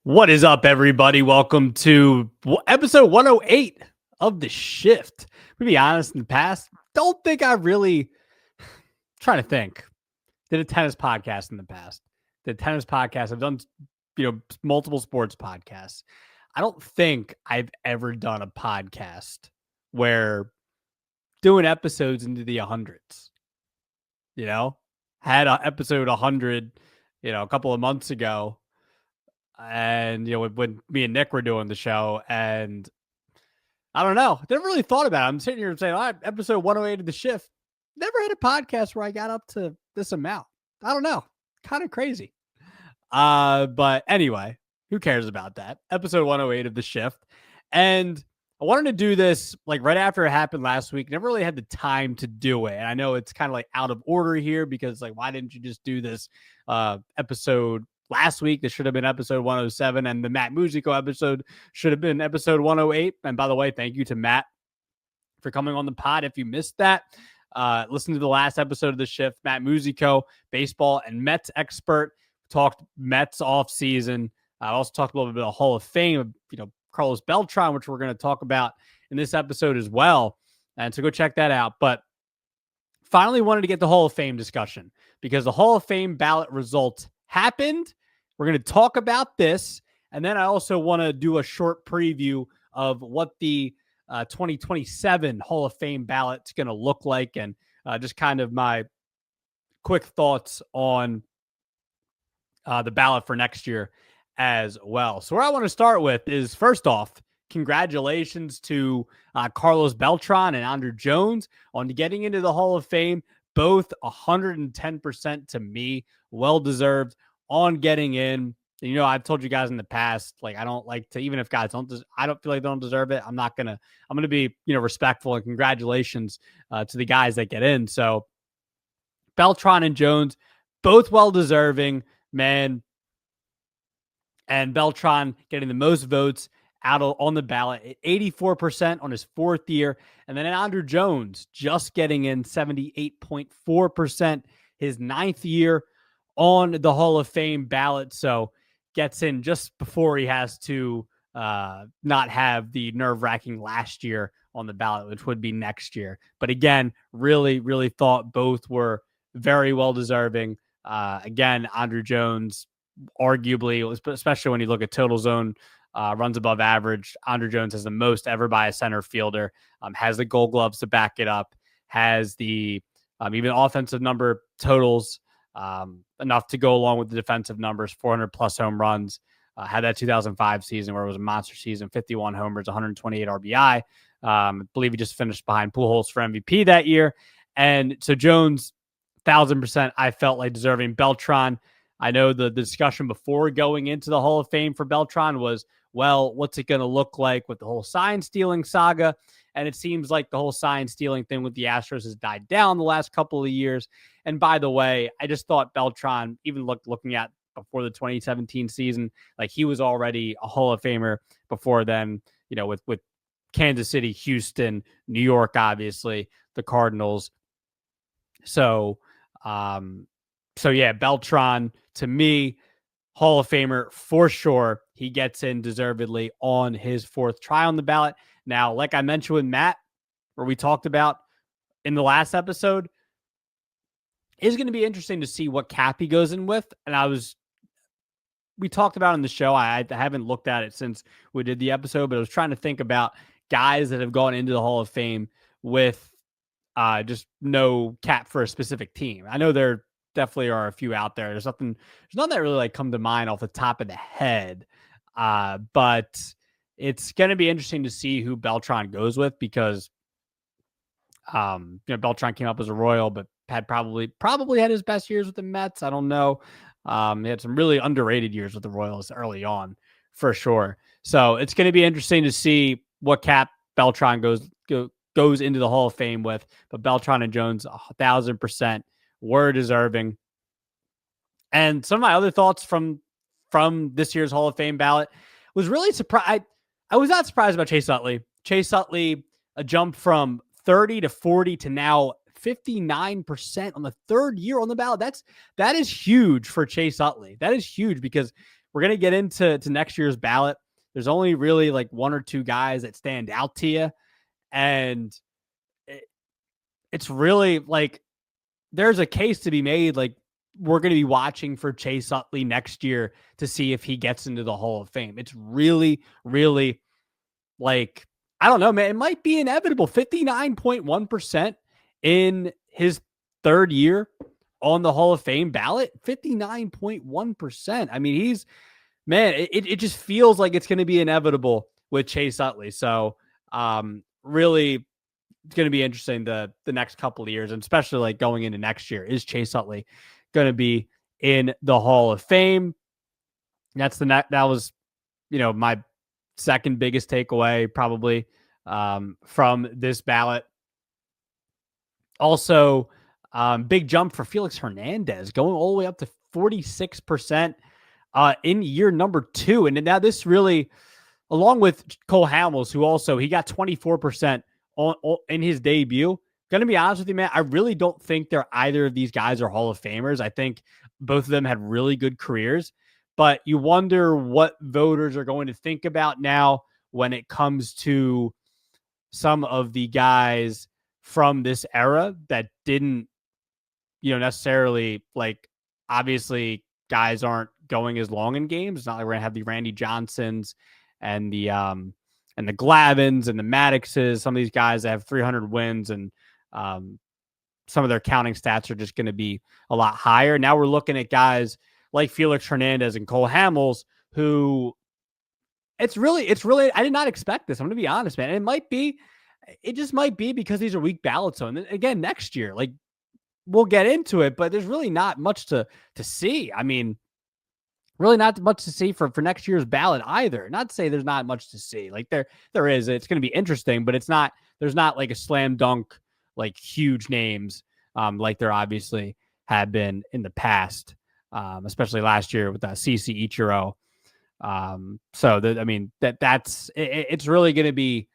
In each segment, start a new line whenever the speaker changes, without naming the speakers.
What is up, everybody? Welcome to episode 108 of The Shift. To be honest, in the past, don't think I really trying to think. Did a tennis podcast in the past. Did a tennis podcast. I've done, multiple sports podcasts. I don't think I've ever done a podcast where doing episodes into the hundreds. Had an episode 100, a couple of months ago. And when me and Nick were doing the show, and I don't know, never really thought about it. I'm sitting here saying, all right, episode 108 of The Shift. Never had a podcast where I got up to this amount. I don't know, kind of crazy. But anyway, who cares about that? Episode 108 of The Shift. And I wanted to do this like right after it happened last week. Never really had the time to do it. And I know it's kind of like out of order here because like, why didn't you just do this episode last week? This should have been episode 107, and the Matt Musico episode should have been episode 108. And by the way, thank you to Matt for coming on the pod. If you missed that, listen to the last episode of The Shift. Matt Musico, baseball and Mets expert, talked Mets off season. I also talked a little bit of Hall of Fame, Carlos Beltran, which we're going to talk about in this episode as well. And so go check that out. But finally wanted to get the Hall of Fame discussion because the Hall of Fame ballot results happened. We're going to talk about this. And then I also want to do a short preview of what the 2027 Hall of Fame ballot is going to look like, and just kind of my quick thoughts on the ballot for next year as well. So where I want to start with is, first off, congratulations to Carlos Beltran and Andruw Jones on getting into the Hall of Fame. Both 110% to me, well-deserved on getting in. I've told you guys in the past, like, I don't like to, even if guys I don't feel like they don't deserve it. I'm going to be, respectful, and congratulations to the guys that get in. So Beltran and Jones, both well-deserving, man. And Beltran getting the most votes out on the ballot at 84% on his fourth year. And then Andruw Jones just getting in 78.4% his ninth year on the Hall of Fame ballot. So gets in just before he has to not have the nerve-wracking last year on the ballot, which would be next year. But again, really, really thought both were very well deserving. Again, Andruw Jones, arguably, especially when you look at total zone runs above average, Andruw Jones has the most ever by a center fielder, has the Gold Gloves to back it up, has the even offensive number totals, enough to go along with the defensive numbers, 400 plus home runs, had that 2005 season where it was a monster season, 51 homers, 128 RBI. I believe he just finished behind Pujols for MVP that year. And so Jones, 1,000%, I felt like deserving. Beltran, I know the discussion before going into the Hall of Fame for Beltran was, well, what's it going to look like with the whole sign stealing saga? And it seems like the whole sign stealing thing with the Astros has died down the last couple of years. And by the way, I just thought Beltran, even looking at before the 2017 season, like he was already a Hall of Famer before then, with Kansas City, Houston, New York, obviously, the Cardinals. So yeah, Beltran, to me, Hall of Famer for sure. He gets in deservedly on his fourth try on the ballot. Now, like I mentioned with Matt, where we talked about in the last episode, is going to be interesting to see what cap he goes in with. And we talked about in the show. I haven't looked at it since we did the episode, but I was trying to think about guys that have gone into the Hall of Fame with just no cap for a specific team. I know there definitely are a few out there. There's none that really like come to mind off the top of the head. But it's going to be interesting to see who Beltran goes with because, Beltran came up as a Royal, but had probably had his best years with the Mets. I don't know. He had some really underrated years with the Royals early on for sure. So it's going to be interesting to see what cap Beltran goes into the Hall of Fame with, but Beltran and Jones, 1,000% were deserving. And some of my other thoughts from this year's Hall of Fame ballot was really surprised. I was not surprised about Chase Utley. Chase Utley, a jump from 30 to 40 to now 59% on the third year on the ballot. That is huge for Chase Utley. That is huge because we're going to get into next year's ballot. There's only really like one or two guys that stand out to you. And it's really like there's a case to be made. Like we're going to be watching for Chase Utley next year to see if he gets into the Hall of Fame. It's really, really like, I don't know, man. It might be inevitable. 59.1% in his third year on the Hall of Fame ballot. 59.1%. I mean, it just feels like it's going to be inevitable with Chase Utley. So, really, it's going to be interesting the next couple of years, and especially like going into next year. Is Chase Utley going to be in the Hall of Fame? That was, my second biggest takeaway probably from this ballot. Also, big jump for Felix Hernandez, going all the way up to 46% in year number 2. And now this really, along with Cole Hamels, who also, he got 24% in his debut. Going to be honest with you, man, I really don't think either of these guys are Hall of Famers. I think both of them had really good careers, but you wonder what voters are going to think about now when it comes to some of the guys from this era that didn't, necessarily, like, obviously guys aren't going as long in games. It's not like we're gonna have the Randy Johnsons and the Glavins and the Maddoxes, some of these guys that have 300 wins, and some of their counting stats are just going to be a lot higher. Now we're looking at guys like Felix Hernandez and Cole Hamels, who it's really, I did not expect this. I'm going to be honest, man. It just might be because these are weak ballots. So, and again, next year, like, we'll get into it, but there's really not much to see. I mean, really not much to see for next year's ballot either. Not to say there's not much to see. Like there is. It's going to be interesting, but there's not like a slam dunk, like huge names like there obviously had been in the past, especially last year with CC Ichiro. It's really going to be,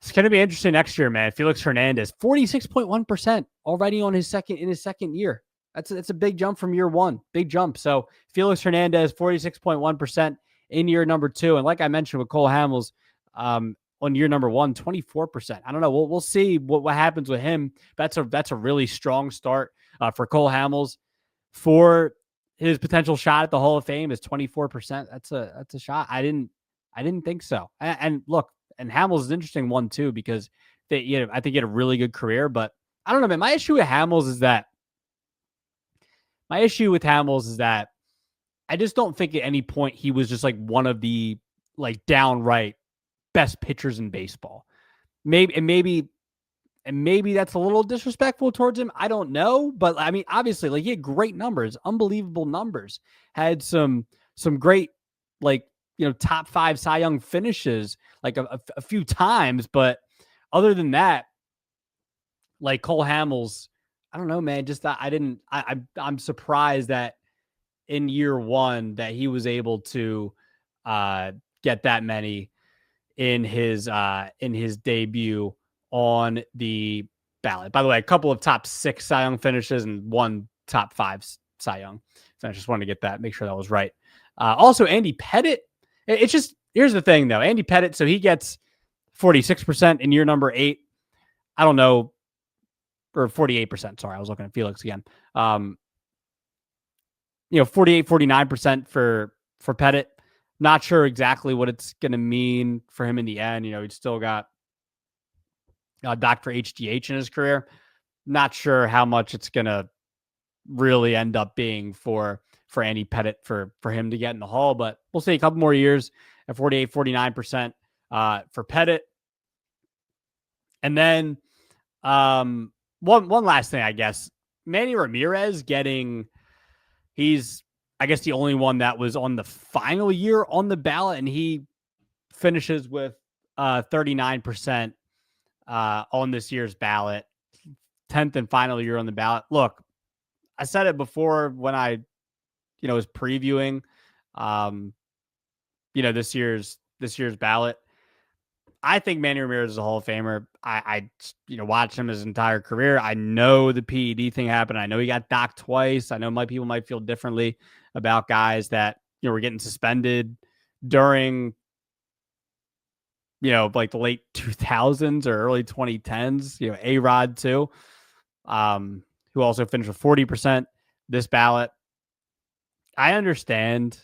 it's going to be interesting next year, man. Felix Hernandez, 46.1% already in his second year. That's a big jump from year one. Big jump. So Felix Hernandez, 46.1% in year number 2. And like I mentioned with Cole Hamels, on year number 1, 24%. I don't know. We'll see what happens with him. That's a really strong start for Cole Hamels. For his potential shot at the Hall of Fame is 24%. That's a shot. I didn't think so. And look, and Hamels is an interesting one too, because I think he had a really good career, but I don't know, man. My issue with Hamels is that I just don't think at any point he was just like one of the like downright best pitchers in baseball. Maybe that's a little disrespectful towards him. I don't know, but I mean, obviously, like, he had great numbers, unbelievable numbers, had some great, like, top 5 Cy Young finishes like a few times. But other than that, like Cole Hamels, I don't know, man. Just I'm surprised that in year 1 that he was able to get that many in his debut on the ballot. By the way, a couple of top 6 Cy Young finishes and 1 top 5 Cy Young. So I just wanted to make sure that was right. Also, Andy Pettitte. It's just, here's the thing though. Andy Pettitte, so he gets 46% in year number 8. I don't know, or 48%. Sorry, I was looking at Felix again. 48, 49% for Pettitte. Not sure exactly what it's going to mean for him in the end. He's still got Dr. HGH in his career. Not sure how much it's going to really end up being for Andy Pettitte for him to get in the Hall, but we'll see. A couple more years at 48, 49% for Pettitte. And then one last thing, I guess. Manny Ramirez he's, I guess, the only one that was on the final year on the ballot, and he finishes with 39% on this year's ballot, 10th and final year on the ballot. Look, I said it before when I, was previewing, this year's ballot. I think Manny Ramirez is a Hall of Famer. I watched him his entire career. I know the PED thing happened. I know he got docked twice. I know people might feel differently about guys that were getting suspended during, like the late 2000s or early 2010s. A-Rod too, who also finished with 40% this ballot. I understand,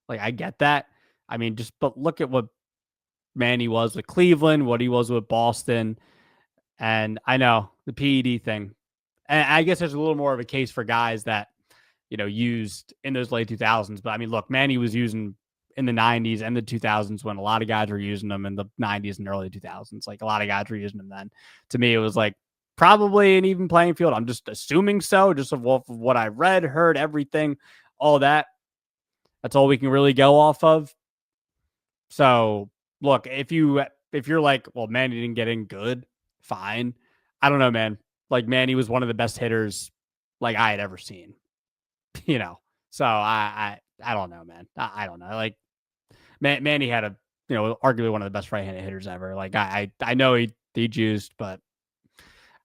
like I get that. I mean, but look at what Manny was with Cleveland, what he was with Boston, and I know the PED thing. And I guess there's a little more of a case for guys that used in those late 2000s. But I mean, look, Manny was using in the 90s and the 2000s when a lot of guys were using them in the 90s and early 2000s. Like a lot of guys were using them then. To me, it was like probably an even playing field. I'm just assuming so, just of what I read, heard, everything, all that. That's all we can really go off of. So look, if you're like, well, Manny didn't get in good, fine. I don't know, man. Like Manny was one of the best hitters like I had ever seen. So I don't know, man. I don't know. Like Manny had arguably one of the best right-handed hitters ever. Like I know he juiced, but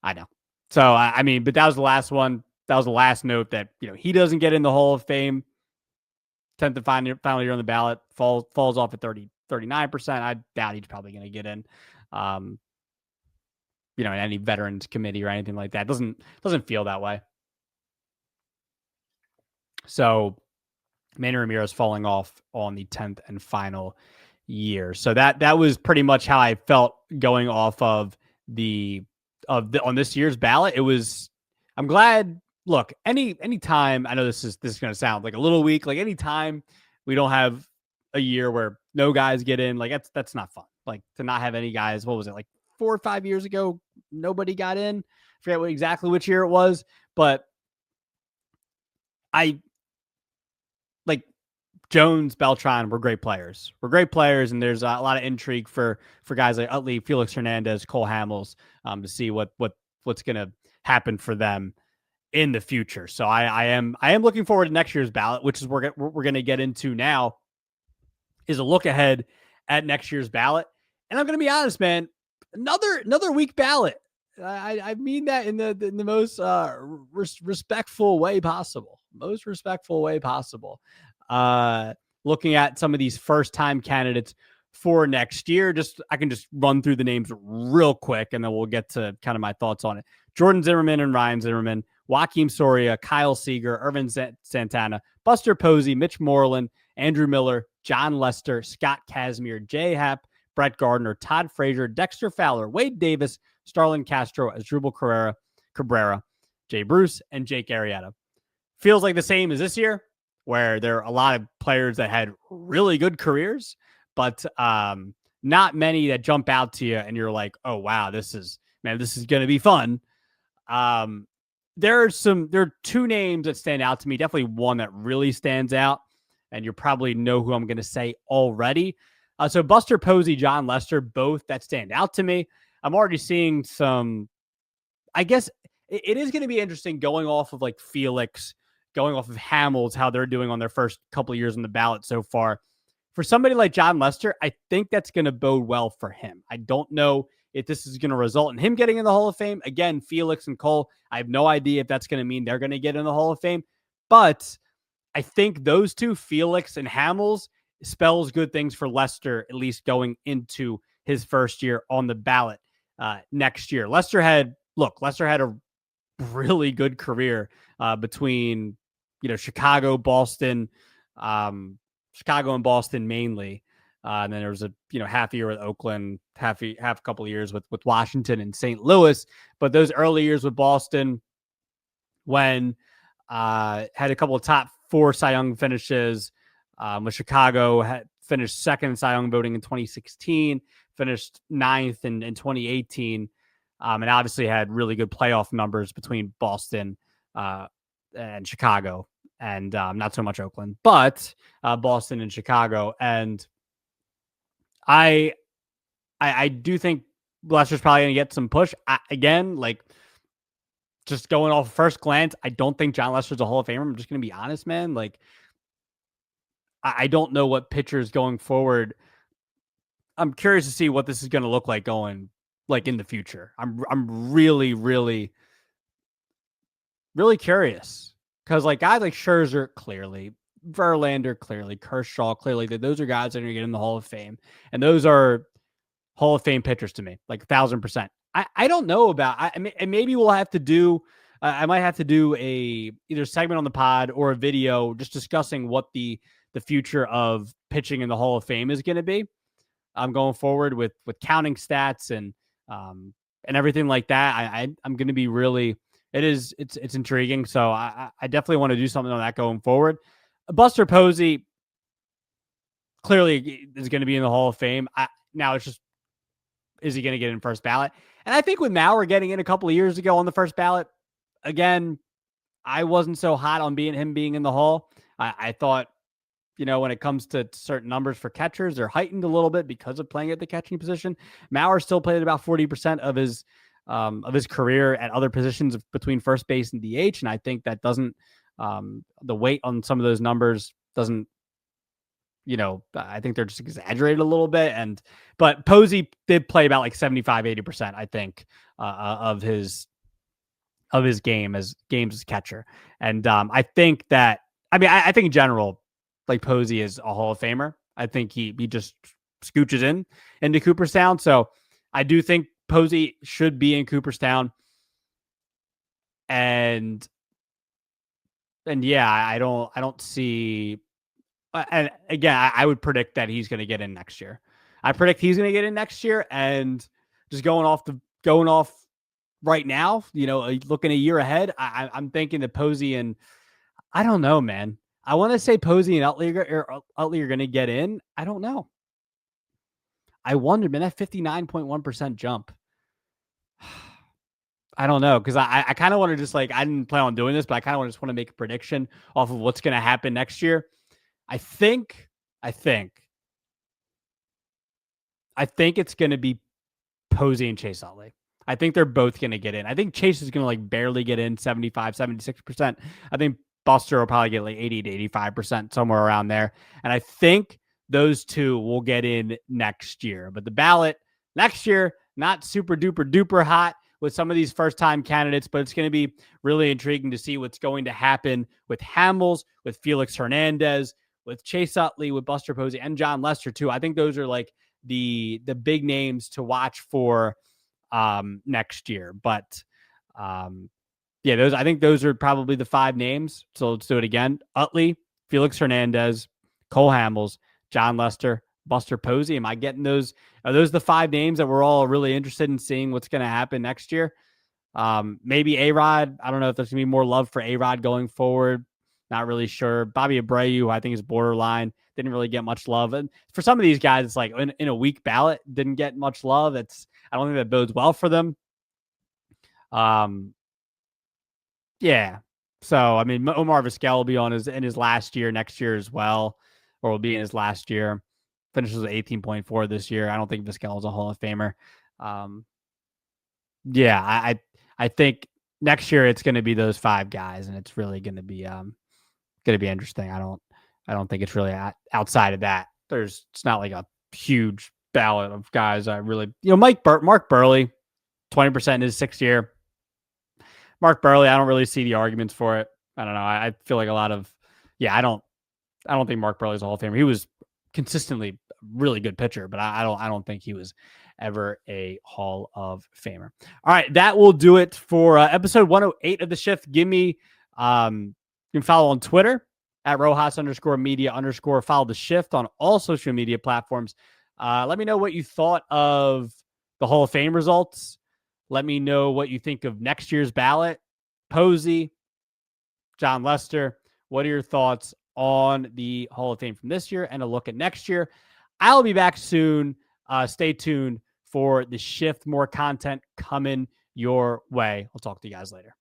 I know. So I mean, but that was the last one. That was the last note that he doesn't get in the Hall of Fame. 10th and final year on the ballot, falls off at 39%. I doubt he's probably going to get in. In any veterans committee or anything like that. Doesn't feel that way. So Manny Ramirez falling off on the 10th and final year. So that was pretty much how I felt going off of on this year's ballot. It was, I'm glad. Look, any time, I know this is going to sound like a little weak. Like any time we don't have a year where no guys get in, like that's not fun. Like to not have any guys. What was it, like 4 or 5 years ago? Nobody got in. I forget exactly which year it was, but I like Jones, Beltran were great players. And there's a lot of intrigue for guys like Utley, Felix Hernandez, Cole Hamels, to see what's going to happen for them in the future. So I am looking forward to next year's ballot, which is what we're going to get into now, is a look ahead at next year's ballot. And I'm going to be honest, man, another weak ballot. I mean that in the most respectful way possible. Looking at some of these first time candidates for next year, I can just run through the names real quick, and then we'll get to kind of my thoughts on it. Jordan Zimmermann and Ryan Zimmerman, Joakim Soria, Kyle Seager, Irvin Santana, Buster Posey, Mitch Moreland, Andrew Miller, John Lester, Scott Kazmir, Jay Happ, Brett Gardner, Todd Frazier, Dexter Fowler, Wade Davis, Starlin Castro, Asdrubal Cabrera, Jay Bruce, and Jake Arrieta. Feels like the same as this year, where there are a lot of players that had really good careers, but not many that jump out to you and you're like, oh, wow, this is going to be fun. There are 2 names that stand out to me. Definitely one that really stands out, and you probably know who I'm going to say already. So Buster Posey, John Lester, both that stand out to me. I'm already seeing some, I guess it is going to be interesting going off of like Felix, going off of Hamels, how they're doing on their first couple of years on the ballot so far. For somebody like John Lester, I think that's going to bode well for him. I don't know if this is going to result in him getting in the Hall of Fame. Again, Felix and Cole, I have no idea if that's going to mean they're going to get in the Hall of Fame. But I think those two, Felix and Hamels, spells good things for Lester, at least going into his first year on the ballot next year. Lester had a really good career between Chicago, Boston, Chicago and Boston mainly. And then there was a half a year with Oakland, half a couple of years with Washington and St. Louis. But those early years with Boston, when had a couple of top 4 Cy Young finishes, with Chicago, had finished second in Cy Young voting in 2016, finished 9th in 2018, and obviously had really good playoff numbers between Boston and Chicago, and not so much Oakland, but Boston and Chicago. And I do think Lester's probably going to get some push. Again, like just going off first glance, I don't think John Lester's a Hall of Famer. I'm just going to be honest, man. Like I don't know what pitchers going forward. I'm curious to see what this is going to look like going like in the future. I'm really, really, really curious because like guys like Scherzer, clearly Verlander, clearly. Kershaw, clearly. Those are guys that are going to get in the Hall of Fame. And those are Hall of Fame pitchers to me, like 1,000%. I don't know about, and maybe we'll have to do, I might have to do either segment on the pod or a video just discussing what the future of pitching in the Hall of Fame is going to be. I'm going forward with counting stats and everything like that. I'm going to be really, it's intriguing. So I definitely want to do something on that going forward. Buster Posey clearly is going to be in the Hall of Fame. Now it's just, is he going to get in first ballot? And I think with Mauer getting in a couple of years ago on the first ballot, again, I wasn't so hot on him being in the Hall. I thought, when it comes to certain numbers for catchers, they're heightened a little bit because of playing at the catching position. Mauer still played about 40% of his career at other positions between first base and DH. And I think that doesn't, the weight on some of those numbers doesn't, I think they're just exaggerated a little bit. But Posey did play about like 75, 80%, I think, of his games as catcher. And I think that, I think in general, like Posey is a Hall of Famer. I think he just scooches into Cooperstown. So I do think Posey should be in Cooperstown. And yeah, I don't see. And again, I would predict that he's going to get in next year. I predict he's going to get in next year. And just going off right now, looking a year ahead, I'm thinking that Posey and I don't know, man. I want to say Posey and Utley are going to get in. I don't know. I wondered, man, that 59.1% jump. I don't know, because I kind of want to just I didn't plan on doing this, but I kind of just want to make a prediction off of what's going to happen next year. I think it's going to be Posey and Chase Utley. I think they're both going to get in. I think Chase is going to barely get in 75, 76%. I think Buster will probably get 80 to 85%, somewhere around there. And I think those two will get in next year. But the ballot next year, not super duper duper hot with some of these first time candidates, but it's going to be really intriguing to see what's going to happen with Hamels, with Felix Hernandez, with Chase Utley, with Buster Posey, and John Lester too. I think those are the big names to watch for next year. But yeah, I think those are probably the 5 names. So let's do it again. Utley, Felix Hernandez, Cole Hamels, John Lester, Buster Posey. Am I getting those? Are those the 5 names that we're all really interested in seeing what's going to happen next year? Maybe A-Rod. I don't know if there's going to be more love for A-Rod going forward. Not really sure. Bobby Abreu, who I think is borderline, didn't really get much love. And for some of these guys, it's in a weak ballot, didn't get much love. I don't think that bodes well for them. Yeah. So, Omar Vizquel will be in his last year next year as well, or will be in his last year. Finishes with 18.4 this year. I don't think Vizquel is a Hall of Famer. Yeah, I think next year it's going to be those 5 guys, and it's really going to be interesting. I don't think it's really outside of that. It's not like a huge ballot of guys. I really, Mark Burley, 20% in his 6th year. Mark Burley, I don't really see the arguments for it. I don't know. I feel like a lot of, I don't think Mark Burley's a Hall of Famer. He was consistently a really good pitcher, but I don't think he was ever a Hall of Famer. All right, that will do it for episode 108 of The Shift. Give me, you can follow on Twitter at Rojas_media_. Follow The Shift on all social media platforms. Let me know what you thought of the Hall of Fame results. Let me know what you think of next year's ballot. Posey, John Lester, what are your thoughts on the Hall of Fame from this year and a look at next year? I'll be back soon. Stay tuned for The Shift. More content coming your way. I'll talk to you guys later.